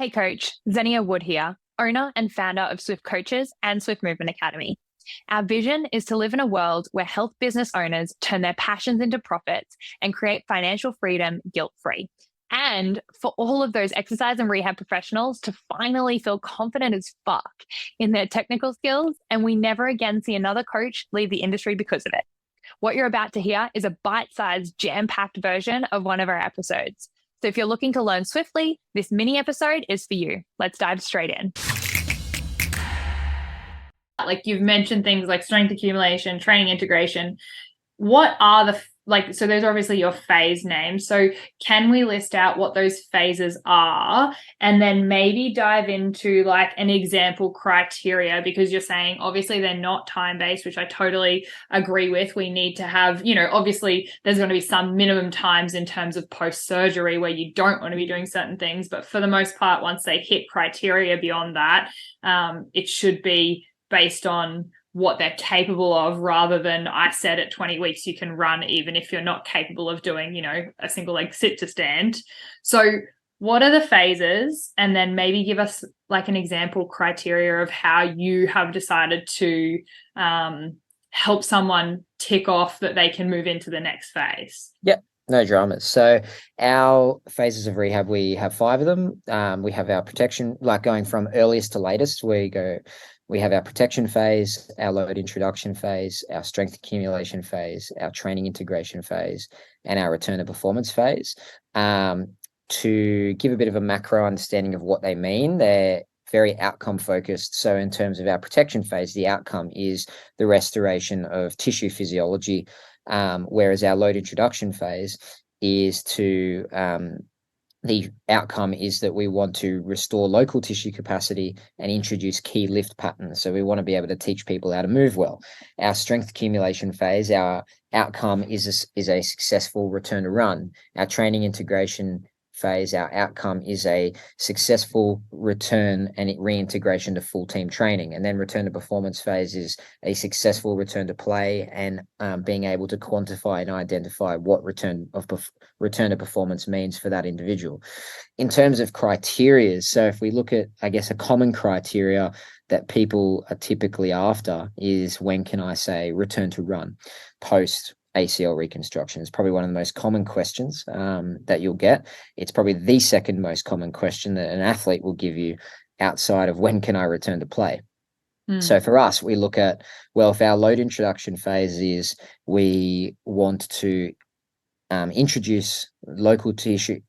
Hey coach, Xenia Wood here, owner and founder of Swift Coaches and Swift Movement Academy. Our vision is to live in a world where health business owners turn their passions into profits and create financial freedom guilt-free. And for all of those exercise and rehab professionals to finally feel confident as fuck in their technical skills, and we never again see another coach leave the industry because of it. What you're about to hear is a bite-sized, jam-packed version of one of our episodes. So if you're looking to learn swiftly, this mini episode is for you. Let's dive straight in. Like you've mentioned things like strength accumulation, training integration. What are so those are obviously your phase names. So can we list out what those phases are and then maybe dive into like an example criteria, because you're saying obviously they're not time-based, which I totally agree with. We need to have, obviously there's going to be some minimum times in terms of post-surgery where you don't want to be doing certain things. But for the most part, once they hit criteria beyond that, it should be based on what they're capable of, rather than I said at 20 weeks you can run even if you're not capable of doing, a single leg sit to stand. So what are the phases? And then maybe give us like an example criteria of how you have decided to help someone tick off that they can move into the next phase. Yep. No dramas. So our phases of rehab, we have 5 of them. We have our protection, like going from earliest to latest. We have our protection phase, our load introduction phase, our strength accumulation phase, our training integration phase, and our return to performance phase. To give a bit of a macro understanding of what they mean, they're very outcome focused. So in terms of our protection phase, the outcome is the restoration of tissue physiology, whereas our load introduction phase is the outcome is that we want to restore local tissue capacity and introduce key lift patterns. So we want to be able to teach people how to move well. Our strength accumulation phase, our outcome is a successful return to run. Our training integration phase, our outcome is a successful return and reintegration to full team training. And then return to performance phase is a successful return to play and being able to quantify and identify what return to performance means for that individual. In terms of criteria, so if we look at, I guess, a common criteria that people are typically after is, when can I say return to run post ACL reconstruction? Is probably one of the most common questions that you'll get. It's probably the second most common question that an athlete will give you outside of when can I return to play. So for us, we look at, well, if our load introduction phase is we want to introduce local tissue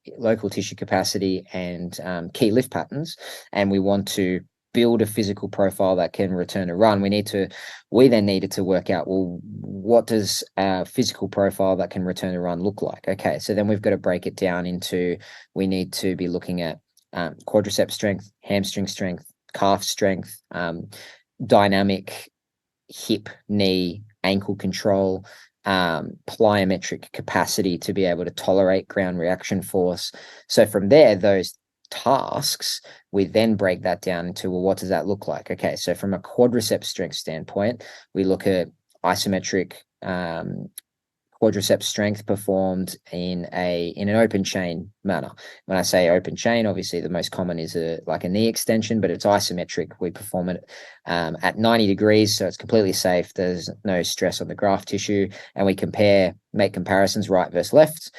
capacity and key lift patterns, and we want to build a physical profile that can return to run, we then needed to work out, well, what does a physical profile that can return to run look like? Okay, so then we've got to break it down into, we need to be looking at quadricep strength, hamstring strength, calf strength, dynamic hip, knee, ankle control, plyometric capacity to be able to tolerate ground reaction force. So from there, those tasks, we then break that down into, well, what does that look like? Okay, so from a quadricep strength standpoint, we look at isometric quadricep strength performed in an open chain manner. When I say open chain, obviously the most common is a knee extension, but it's isometric. We perform it at 90 degrees, so it's completely safe. There's no stress on the graft tissue, and we make comparisons right versus left.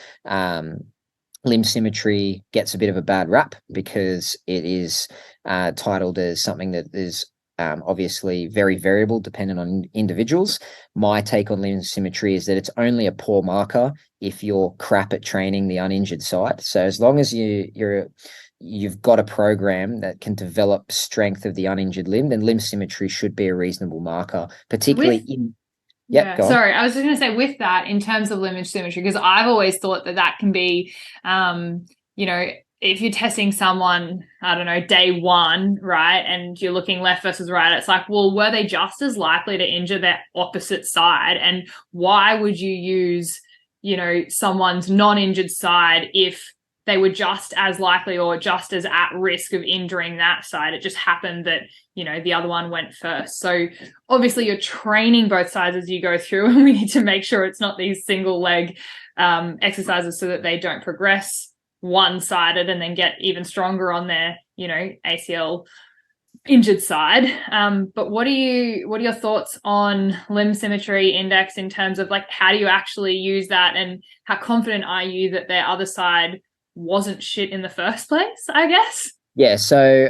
Limb symmetry gets a bit of a bad rap because it is titled as something that is obviously very variable dependent on individuals. My take on limb symmetry is that it's only a poor marker if you're crap at training the uninjured side. So as long as you've got a program that can develop strength of the uninjured limb, then limb symmetry should be a reasonable marker, particularly Yeah, sorry. I was just going to say, with that, in terms of limb symmetry, because I've always thought that can be, if you're testing someone, I don't know, day one, right, and you're looking left versus right, it's like, well, were they just as likely to injure their opposite side? And why would you use, someone's non-injured side if they were just as likely or just as at risk of injuring that side? It just happened that, the other one went first. So obviously you're training both sides as you go through, and we need to make sure it's not these single leg exercises so that they don't progress one-sided and then get even stronger on their ACL injured side. But what are your thoughts on limb symmetry index in terms of like, how do you actually use that, and how confident are you that their other side wasn't shit in the first place, I guess? Yeah, so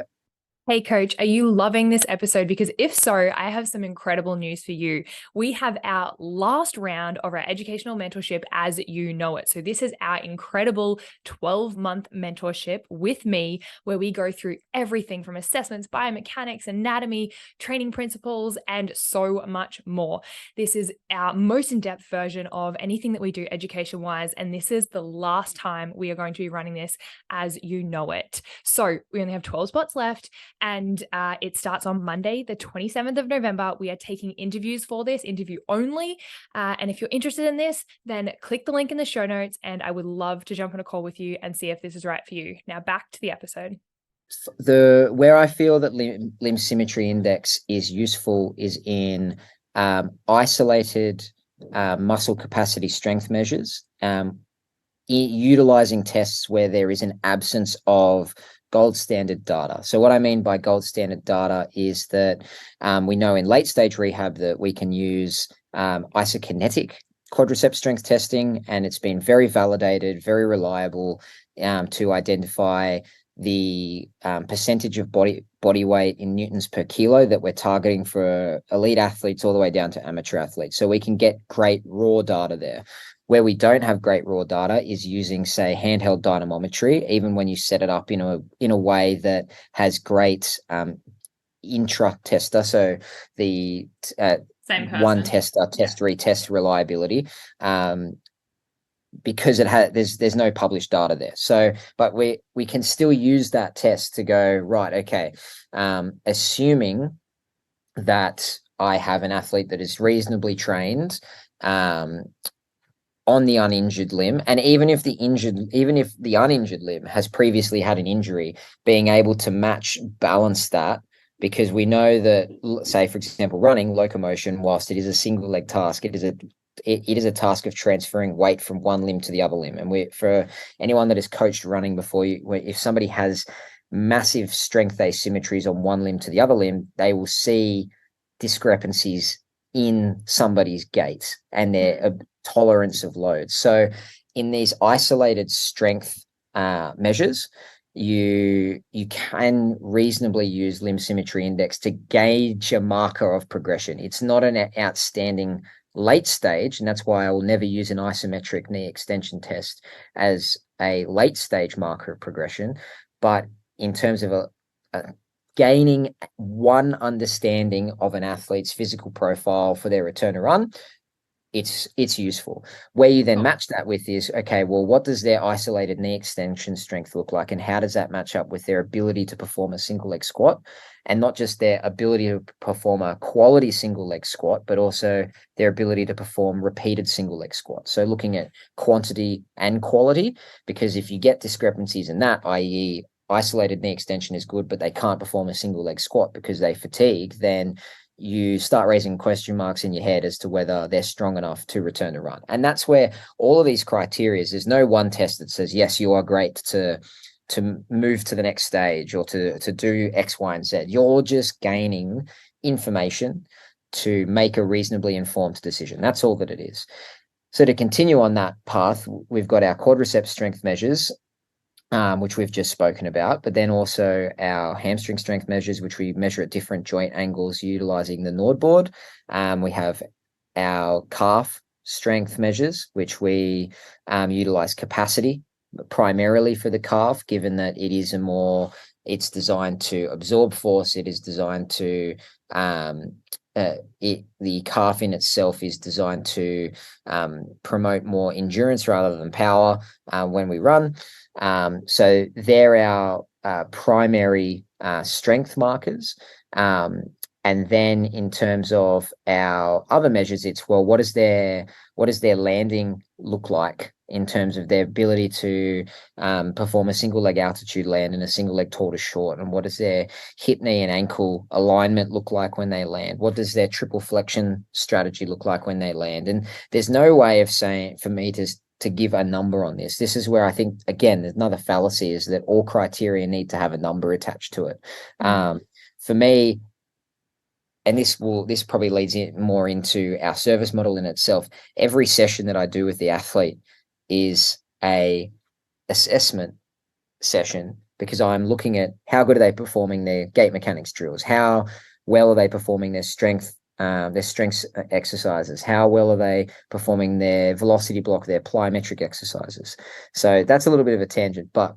Hey coach, are you loving this episode? Because if so, I have some incredible news for you. We have our last round of our educational mentorship as you know it. So this is our incredible 12-month mentorship with me, where we go through everything from assessments, biomechanics, anatomy, training principles, and so much more. This is our most in-depth version of anything that we do education-wise, and this is the last time we are going to be running this as you know it. So we only have 12 spots left. And it starts on Monday, the 27th of November. We are taking interviews for this, interview only. And if you're interested in this, then click the link in the show notes, and I would love to jump on a call with you and see if this is right for you. Now back to the episode. Where I feel that limb symmetry index is useful is in isolated muscle capacity strength measures, utilizing tests where there is an absence of gold standard data. So what I mean by gold standard data is that we know in late stage rehab that we can use isokinetic quadriceps strength testing, and it's been very validated, very reliable to identify the percentage of body weight in newtons per kilo that we're targeting for elite athletes all the way down to amateur athletes. So we can get great raw data there. Where we don't have great raw data is using, say, handheld dynamometry, even when you set it up in a way that has great intra-tester, so the one tester test-retest reliability, because there's no published data there. So, but we can still use that test to go, right, okay, assuming that I have an athlete that is reasonably trained, on the uninjured limb, and even if the uninjured limb has previously had an injury, being able to balance that, because we know that, say, for example, running, locomotion, whilst it is a single leg task, it is a task of transferring weight from one limb to the other limb. And for anyone that has coached running before, if somebody has massive strength asymmetries on one limb to the other limb, they will see discrepancies in somebody's gait and their tolerance of load. So in these isolated strength measures, you can reasonably use limb symmetry index to gauge a marker of progression. It's not an outstanding late stage, and that's why I will never use an isometric knee extension test as a late stage marker of progression. But in terms of gaining one understanding of an athlete's physical profile for their return to run, it's useful. Where you then match that with is, okay, well, what does their isolated knee extension strength look like, and how does that match up with their ability to perform a single leg squat? And not just their ability to perform a quality single leg squat, but also their ability to perform repeated single leg squats. So looking at quantity and quality, because if you get discrepancies in that, i.e. isolated knee extension is good, but they can't perform a single leg squat because they fatigue, then you start raising question marks in your head as to whether they're strong enough to return to run. And that's where all of these criteria, there's no one test that says, yes, you are great to move to the next stage or to do X, Y, and Z. You're just gaining information to make a reasonably informed decision. That's all that it is. So to continue on that path, we've got our quadriceps strength measures, which we've just spoken about, but then also our hamstring strength measures, which we measure at different joint angles utilizing the Nord board. We have our calf strength measures, which we utilize capacity primarily for the calf, given that it's designed to absorb force. It is designed to the calf in itself is designed to promote more endurance rather than power when we run. So they're our primary strength markers. And then in terms of our other measures, it's, well, what does their landing look like in terms of their ability to perform a single leg altitude land and a single leg tall to short? And what does their hip, knee, and ankle alignment look like when they land? What does their triple flexion strategy look like when they land? And there's no way of saying, for me to to give a number on this. This is where I think, again, there's another fallacy, is that all criteria need to have a number attached to it. For me, and this probably leads in more into our service model in itself. Every session that I do with the athlete is a assessment session, because I'm looking at how good are they performing their gait mechanics drills, how well are they performing their strengths exercises, how well are they performing their velocity block, their plyometric exercises. So that's a little bit of a tangent, but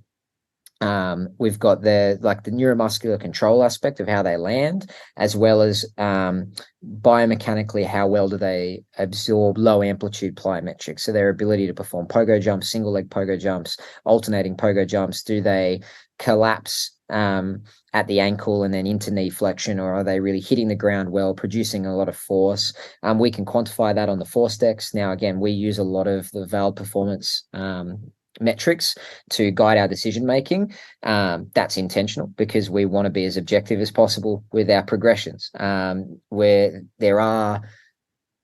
we've got the neuromuscular control aspect of how they land, as well as biomechanically how well do they absorb low amplitude plyometrics, so their ability to perform pogo jumps, single leg pogo jumps, alternating pogo jumps. Do they collapse at the ankle and then into knee flexion, or are they really hitting the ground well, producing a lot of force? We can quantify that on the force decks. Now, again, we use a lot of the VALD performance metrics to guide our decision making. That's intentional, because we want to be as objective as possible with our progressions, where there are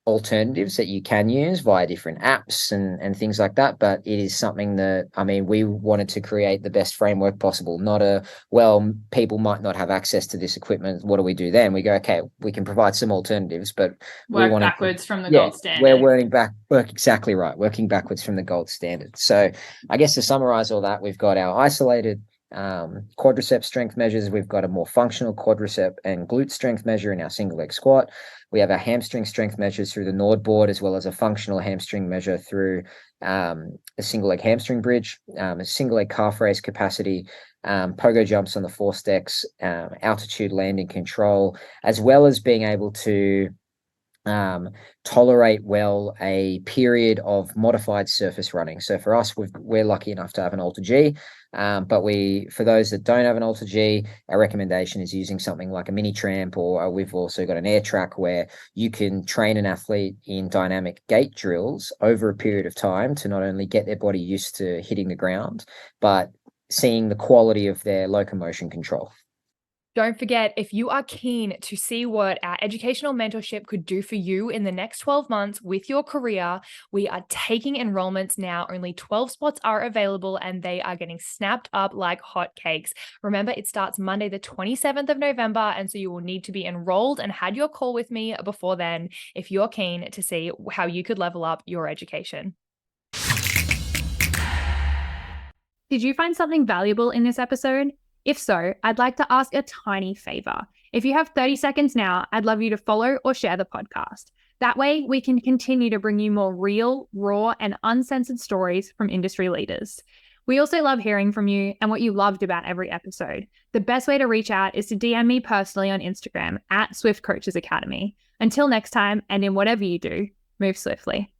alternatives that you can use via different apps and things like that, but it is something that, I mean, we wanted to create the best framework possible, not people might not have access to this equipment, what do we do then? We go, okay, we can provide some alternatives, but work backwards from the gold standard. We're working backwards from the gold standard. So I guess to summarize all that, we've got our isolated quadricep strength measures. We've got a more functional quadricep and glute strength measure in our single leg squat. We have our hamstring strength measures through the Nord board, as well as a functional hamstring measure through a single leg hamstring bridge, a single leg calf raise capacity, pogo jumps on the force decks, altitude landing control, as well as being able to tolerate well a period of modified surface running. So for us, we're lucky enough to have an Alter G, but for those that don't have an Alter G, our recommendation is using something like a mini tramp, or we've also got an air track where you can train an athlete in dynamic gait drills over a period of time to not only get their body used to hitting the ground, but seeing the quality of their locomotion control. Don't forget, if you are keen to see what our educational mentorship could do for you in the next 12 months with your career, we are taking enrollments now. Only 12 spots are available, and they are getting snapped up like hotcakes. Remember, it starts Monday, the 27th of November, and so you will need to be enrolled and had your call with me before then if you're keen to see how you could level up your education. Did you find something valuable in this episode? If so, I'd like to ask a tiny favor. If you have 30 seconds now, I'd love you to follow or share the podcast. That way, we can continue to bring you more real, raw, and uncensored stories from industry leaders. We also love hearing from you and what you loved about every episode. The best way to reach out is to DM me personally on Instagram @SwiftCoachesAcademy. Until next time, and in whatever you do, move swiftly.